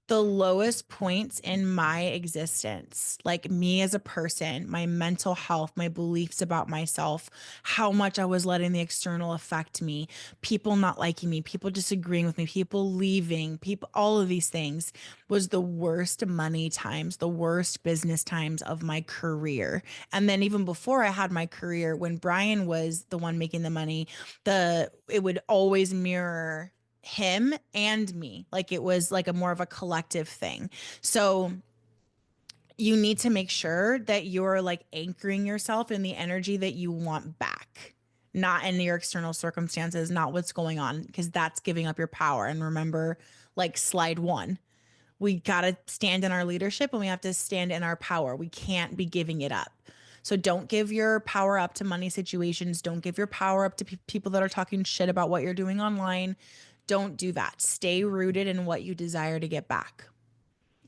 The lowest points in my existence, like me as a person, my mental health, my beliefs about myself, how much I was letting the external affect me, people not liking me, people disagreeing with me, people leaving, people, all of these things, was the worst money times, the worst business times of my career. And then even before I had my career, when Brian was the one making the money, it would always mirror him and me. Like, it was like a more of a collective thing. So you need to make sure that you're like anchoring yourself in the energy that you want back, not in your external circumstances, not what's going on, because that's giving up your power. And remember, like slide one, we got to stand in our leadership and we have to stand in our power. We can't be giving it up. So don't give your power up to money situations. Don't give your power up to people that are talking shit about what you're doing online. Don't do that. Stay rooted in what you desire to get back.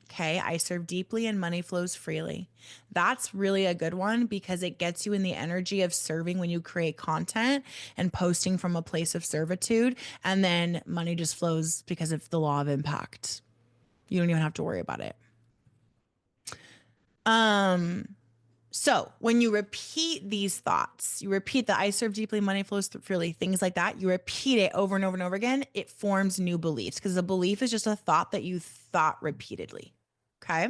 Okay. I serve deeply and money flows freely. That's really a good one because it gets you in the energy of serving when you create content and posting from a place of servitude. And then money just flows because of the law of impact. You don't even have to worry about it. So when you repeat these thoughts, you repeat that I serve deeply, money flows freely, things like that. You repeat it over and over and over again. It forms new beliefs because a belief is just a thought that you thought repeatedly. Okay.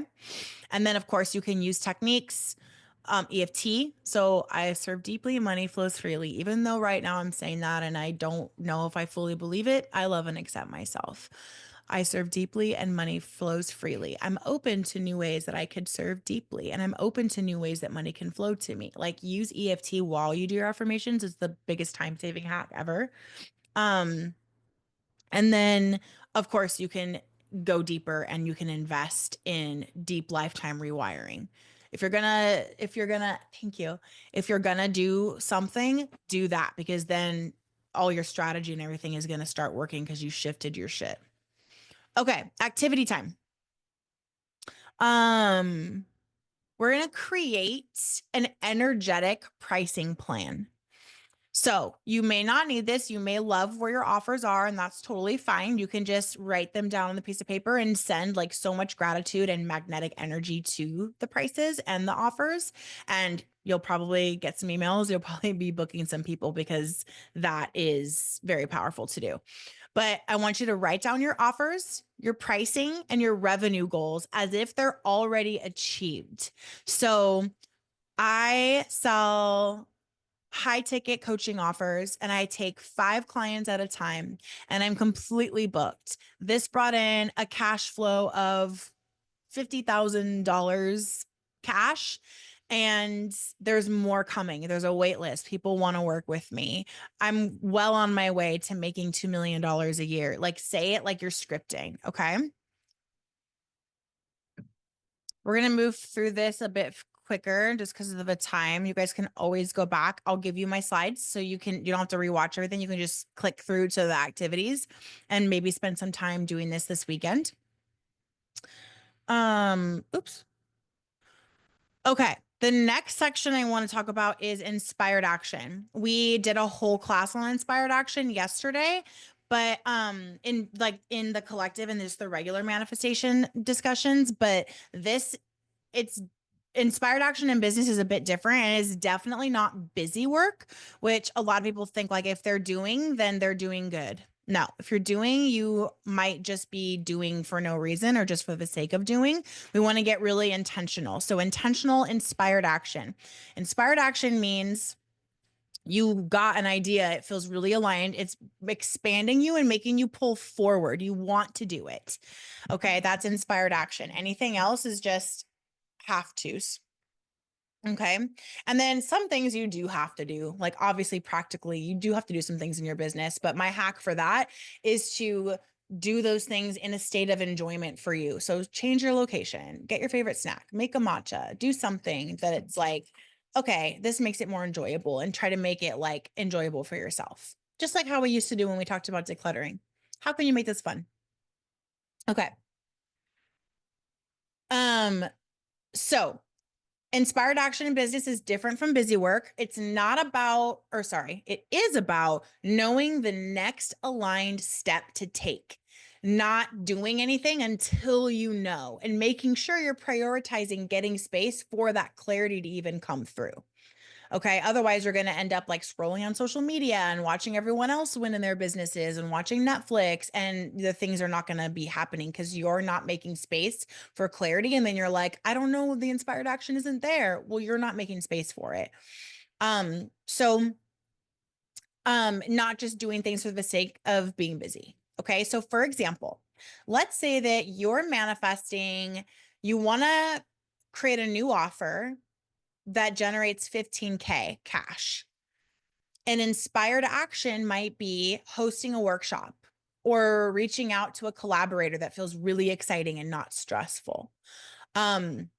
And then, of course, you can use techniques, EFT. So I serve deeply, money flows freely. Even though right now I'm saying that and I don't know if I fully believe it, I love and accept myself. I serve deeply and money flows freely. I'm open to new ways that I could serve deeply, and I'm open to new ways that money can flow to me. Like, use EFT while you do your affirmations is the biggest time-saving hack ever. And then, of course, you can go deeper and you can invest in deep lifetime rewiring. Thank you. If you're gonna do something, do that, because then all your strategy and everything is gonna start working because you shifted your shit. Okay, activity time. We're gonna create an energetic pricing plan. So you may not need this. You may love where your offers are, and that's totally fine. You can just write them down on the piece of paper and send like so much gratitude and magnetic energy to the prices and the offers. And you'll probably get some emails. You'll probably be booking some people because that is very powerful to do. But I want you to write down your offers, your pricing, and your revenue goals as if they're already achieved. So I sell high ticket coaching offers and I take 5 clients at a time and I'm completely booked. This brought in a cash flow of $50,000 cash, and there's more coming. There's a wait list. People want to work with me. I'm well on my way to making $2 million a year. Like, say it like you're scripting. Okay. We're going to move through this a bit quicker just because of the time. You guys can always go back. I'll give you my slides so you don't have to rewatch everything. You can just click through to the activities and maybe spend some time doing this weekend. Oops. Okay. The next section I want to talk about is inspired action. We did a whole class on inspired action yesterday, But in the collective and there's the regular manifestation discussions, but this it's inspired action in business is a bit different and is definitely not busy work, which a lot of people think like if they're doing, then they're doing good. No, if you're doing, you might just be doing for no reason or just for the sake of doing. We want to get really intentional. So, intentional inspired action. Inspired action means you got an idea, it feels really aligned, it's expanding you and making you pull forward, you want to do it. Okay, that's inspired action. Anything else is just have tos. Okay. And then some things you do have to do, like obviously practically, you do have to do some things in your business. But my hack for that is to do those things in a state of enjoyment for you. So change your location, get your favorite snack, make a matcha, do something that it's like, okay, this makes it more enjoyable, and try to make it like enjoyable for yourself. Just like how we used to do when we talked about decluttering. How can you make this fun? Okay. Um, so inspired action in business is different from busy work. It's not about, or sorry, it is about knowing the next aligned step to take, not doing anything until you know, and making sure you're prioritizing getting space for that clarity to even come through. Okay. Otherwise, you're going to end up like scrolling on social media and watching everyone else win in their businesses and watching Netflix, and the things are not going to be happening because you're not making space for clarity. And then you're like, I don't know, the inspired action isn't there. Well, you're not making space for it. So, not just doing things for the sake of being busy. Okay. So, for example, let's say that you're manifesting, you want to create a new offer that generates 15K cash. An inspired action might be hosting a workshop or reaching out to a collaborator that feels really exciting and not stressful. Um,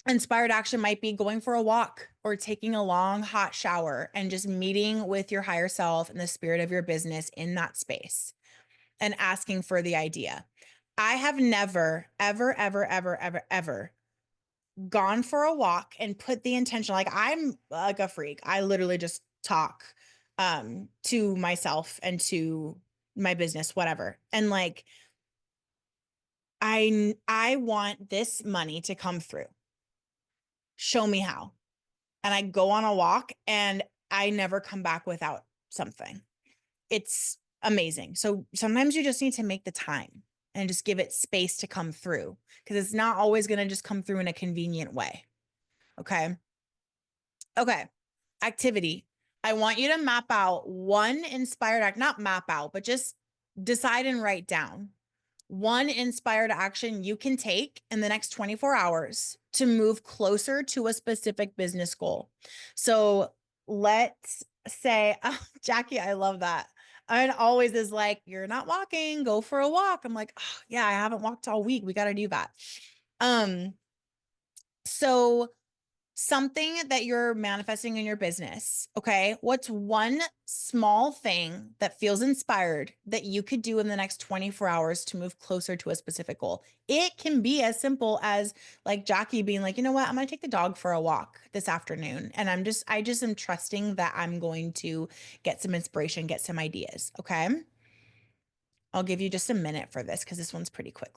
Inspired action might be going for a walk or taking a long hot shower and just meeting with your higher self and the spirit of your business in that space and asking for the idea. I have never, ever, ever, ever, ever, ever gone for a walk and put the intention, like I'm like a freak. I literally just talk to myself and to my business, whatever. And like I want this money to come through. Show me how. And I go on a walk and I never come back without something. It's amazing. So sometimes you just need to make the time and just give it space to come through, because it's not always going to just come through in a convenient way. Okay. Okay. Activity. I want you to map out one inspired act, not map out, but just decide and write down one inspired action you can take in the next 24 hours to move closer to a specific business goal. So let's say, oh, Jackie, I love that. And always is like, you're not walking, go for a walk. I'm like, oh, yeah, I haven't walked all week. We got to do that. So something that you're manifesting in your business. Okay. What's one small thing that feels inspired that you could do in the next 24 hours to move closer to a specific goal? It can be as simple as like Jackie being like, you know what? I'm going to take the dog for a walk this afternoon. And I just am trusting that I'm going to get some inspiration, get some ideas. Okay. I'll give you just a minute for this because this one's pretty quick.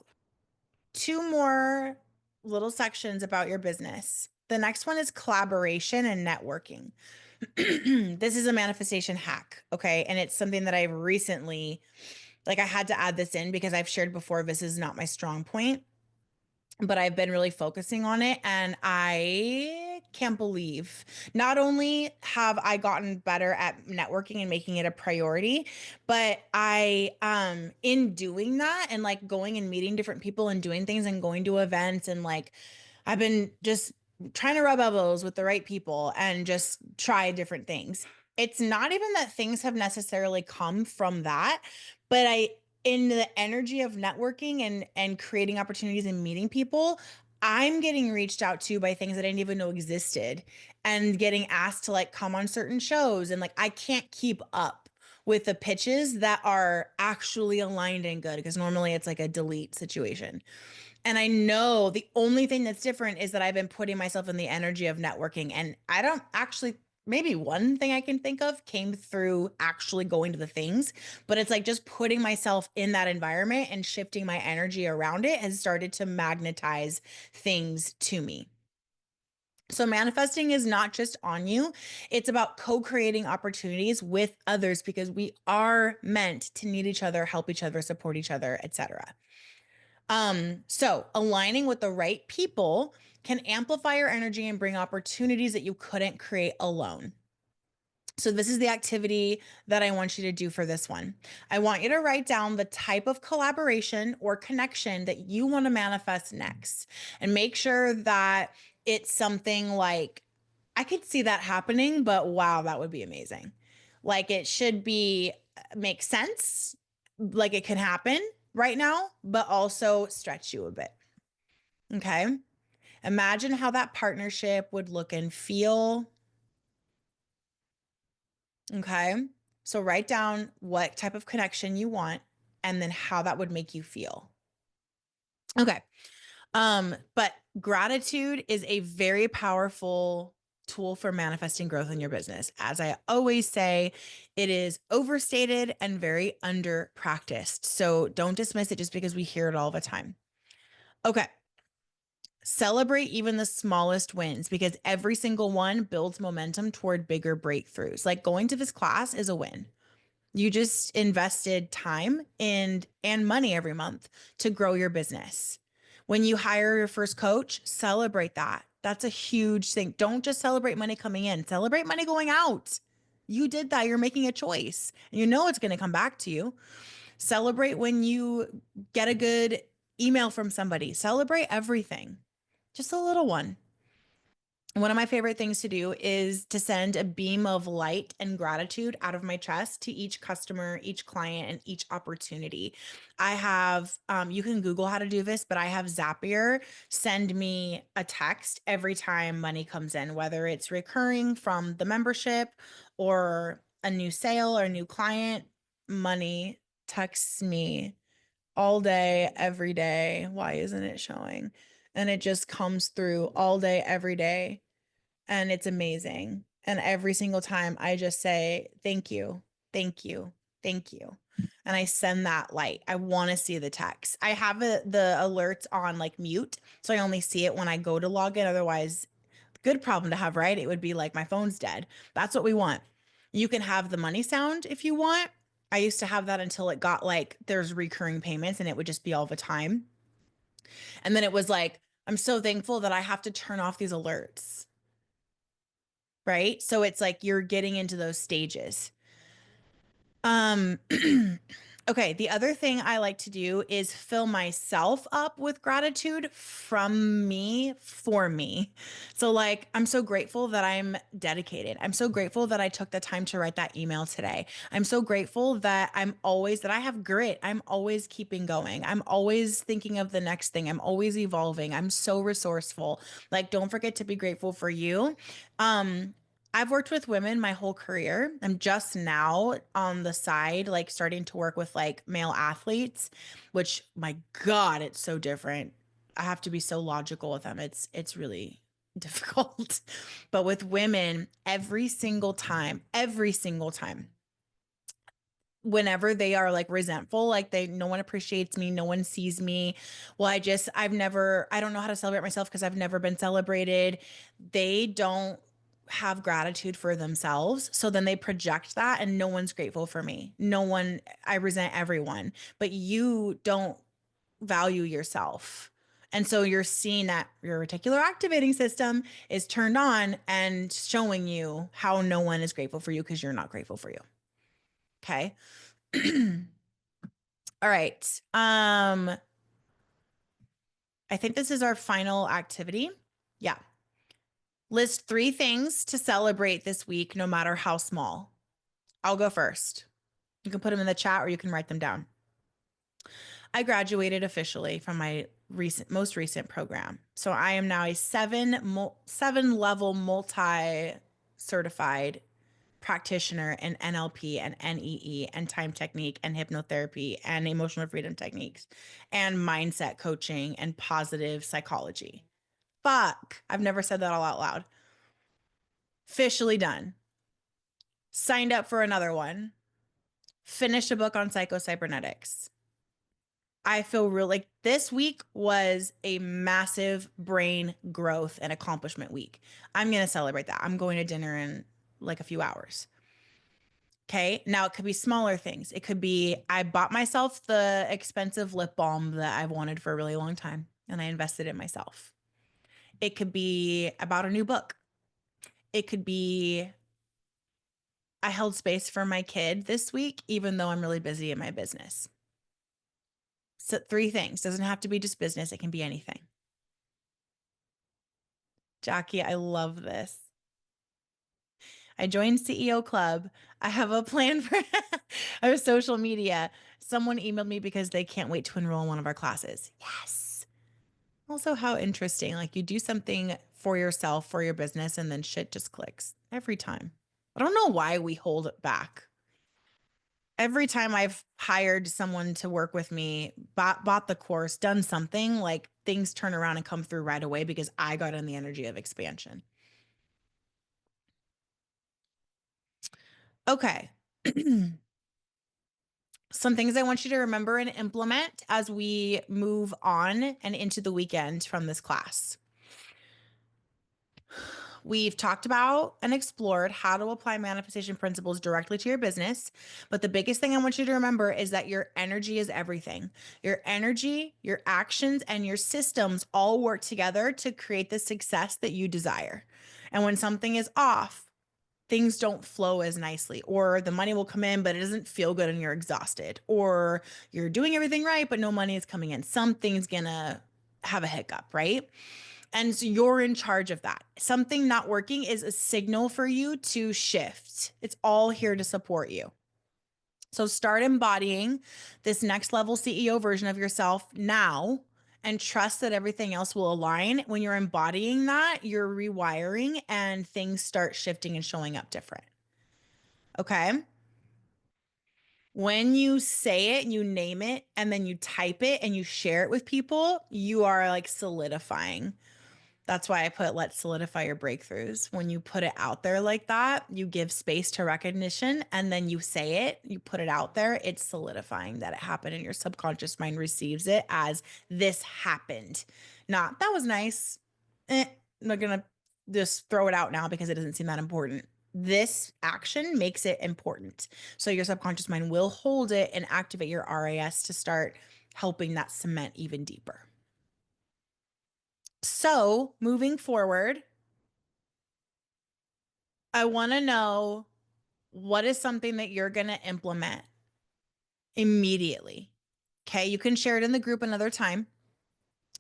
Two more little sections about your business. The next one is collaboration and networking. This is a manifestation hack, okay? And it's something that I've recently, like, I had to add this in because I've shared before, this is not my strong point, but I've been really focusing on it, and I can't believe not only have I gotten better at networking and making it a priority, but I in doing that and like going and meeting different people and doing things and going to events, and like I've been just trying to rub elbows with the right people and just try different things. It's not even that things have necessarily come from that, but in the energy of networking and creating opportunities and meeting people, I'm getting reached out to by things that I didn't even know existed, and getting asked to like come on certain shows, and like I can't keep up with the pitches that are actually aligned and good, because normally it's like a delete situation. And I know the only thing that's different is that I've been putting myself in the energy of networking, and I don't actually maybe one thing I can think of came through actually going to the things, but it's like just putting myself in that environment and shifting my energy around it has started to magnetize things to me. So manifesting is not just on you. It's about co-creating opportunities with others because we are meant to need each other, help each other, support each other, etc. So aligning with the right people can amplify your energy and bring opportunities that you couldn't create alone. So this is the activity that I want you to do for this one. I want you to write down the type of collaboration or connection that you want to manifest next and make sure that it's something like, I could see that happening, but wow, that would be amazing. Like it should be make sense, like it can happen right now, but also stretch you a bit. Okay? Imagine how that partnership would look and feel. Okay. So write down what type of connection you want and then how that would make you feel. Okay. But gratitude is a very powerful tool for manifesting growth in your business. As I always say, it is overstated and very under practiced. So don't dismiss it just because we hear it all the time. Okay. Celebrate even the smallest wins because every single one builds momentum toward bigger breakthroughs. Like going to this class is a win. You just invested time and money every month to grow your business. When you hire your first coach, celebrate that. That's a huge thing. Don't just celebrate money coming in, celebrate money going out. You did that. You're making a choice. And you know it's going to come back to you. Celebrate when you get a good email from somebody. Celebrate everything. Just a little one. One of my favorite things to do is to send a beam of light and gratitude out of my chest to each customer, each client, and each opportunity. I have, you can Google how to do this, but I have Zapier send me a text every time money comes in, whether it's recurring from the membership or a new sale or a new client. Money texts me all day, every day. Why isn't it showing? And it just comes through all day, every day and it's amazing. And every single time I just say, thank you, thank you, thank you. And I send that light. I want to see the text. I have the alerts on like mute. So I only see it when I go to log in. Otherwise, good problem to have, right? It would be like my phone's dead. That's what we want. You can have the money sound if you want. I used to have that until it got like there's recurring payments and it would just be all the time. And then it was like, I'm so thankful that I have to turn off these alerts, right? So it's like you're getting into those stages. Um, okay, the other thing I like to do is fill myself up with gratitude from me for me. So, like, I'm so grateful that I'm dedicated. I'm so grateful that I took the time to write that email today. I'm so grateful that that I have grit. I'm always keeping going. I'm always thinking of the next thing. I'm always evolving. I'm so resourceful. Like, don't forget to be grateful for you. Um, I've worked with women my whole career. I'm just now on the side, like starting to work with like male athletes, which my God, it's so different. I have to be so logical with them. It's really difficult. But with women, every single time, whenever they are like resentful, like no one appreciates me, no one sees me. Well, I don't know how to celebrate myself because I've never been celebrated. They don't have gratitude for themselves. So then they project that and no one's grateful for me. No one, I resent everyone, but you don't value yourself. And so you're seeing that your reticular activating system is turned on and showing you how no one is grateful for you because you're not grateful for you. Okay. All right. I think this is our final activity. Yeah. List 3 things to celebrate this week, no matter how small. I'll go first. You can put them in the chat or you can write them down. I graduated officially from my most recent program. So I am now a seven level multi certified practitioner in NLP and NEE and time technique and hypnotherapy and emotional freedom techniques and mindset coaching and positive psychology. Fuck. I've never said that all out loud. Officially done. Signed up for another one. Finished a book on psycho-cybernetics. I feel real like this week was a massive brain growth and accomplishment week. I'm going to celebrate that. I'm going to dinner in like a few hours. Okay. Now it could be smaller things. It could be I bought myself the expensive lip balm that I've wanted for a really long time and I invested in myself. It could be I bought a new book. It could be I held space for my kid this week, even though I'm really busy in my business. So, three things. Doesn't have to be just business, it can be anything. Jackie, I love this. I joined CEO Club. I have a plan for our social media. Someone emailed me because they can't wait to enroll in one of our classes. Yes. Also, how interesting. Like you do something for yourself, for your business, and then shit just clicks every time. I don't know why we hold it back. Every time I've hired someone to work with me, bought the course, done something, like things turn around and come through right away because I got in the energy of expansion. Okay. Some things I want you to remember and implement as we move on and into the weekend from this class. We've talked about and explored how to apply manifestation principles directly to your business. But the biggest thing I want you to remember is that your energy is everything. Your energy, your actions, and your systems all work together to create the success that you desire. And when something is off, things don't flow as nicely, or the money will come in, but it doesn't feel good and you're exhausted, or you're doing everything right, but no money is coming in. Something's gonna have a hiccup, right? And so you're in charge of that. Something not working is a signal for you to shift. It's all here to support you. So start embodying this next level CEO version of yourself now and trust that everything else will align. When you're embodying that, you're rewiring and things start shifting and showing up different. Okay. When you say it, you name it, and then you type it and you share it with people, you are like solidifying. That's why I put let's solidify your breakthroughs. When you put it out there like that, you give space to recognition and then you say it, you put it out there, it's solidifying that it happened and your subconscious mind receives it as this happened. Not that was nice. I'm not going to just throw it out now because it doesn't seem that important. This action makes it important. So your subconscious mind will hold it and activate your RAS to start helping that cement even deeper. So moving forward, I want to know what is something that you're going to implement immediately. Okay. You can share it in the group another time.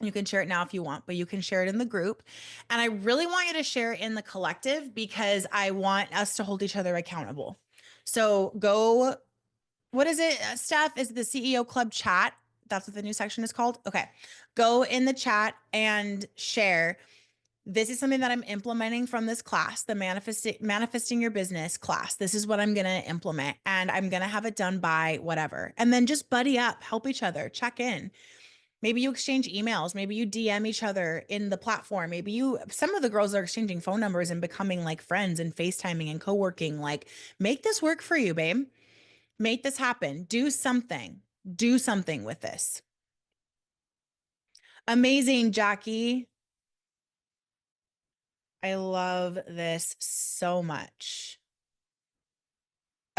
You can share it now if you want, but you can share it in the group. And I really want you to share it in the collective because I want us to hold each other accountable. So go, what is it, Steph? Is the CEO Club chat? That's what the new section is called. Okay. Go in the chat and share. This is something that I'm implementing from this class, the manifesting your business class. This is what I'm going to implement and I'm going to have it done by whatever. And then just buddy up, help each other, check in. Maybe you exchange emails. Maybe you DM each other in the platform. Some of the girls are exchanging phone numbers and becoming like friends and FaceTiming and co-working. Like, make this work for you, babe. Make this happen. Do something. Do something with this. Amazing, Jackie. I love this so much.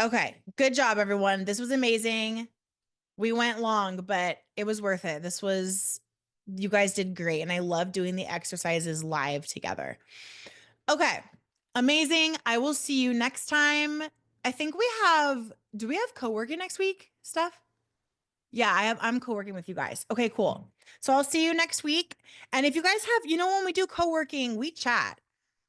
Okay, good job, everyone. This was amazing. We went long, but it was worth it. You guys did great. And I love doing the exercises live together. Okay, amazing. I will see you next time. I think do we have co-working next week, Steph? Yeah, I'm co-working with you guys. Okay, cool. So I'll see you next week. And if you guys when we do co-working, we chat.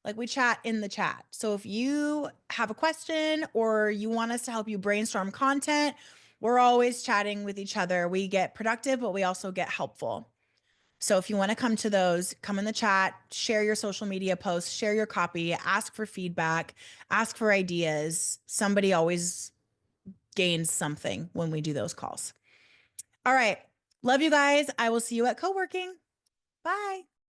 Like we chat in the chat. So if you have a question or you want us to help you brainstorm content, we're always chatting with each other. We get productive, but we also get helpful. So if you want to come to those, come in the chat, share your social media posts, share your copy, ask for feedback, ask for ideas. Somebody always gains something when we do those calls. All right. Love you guys. I will see you at co-working. Bye.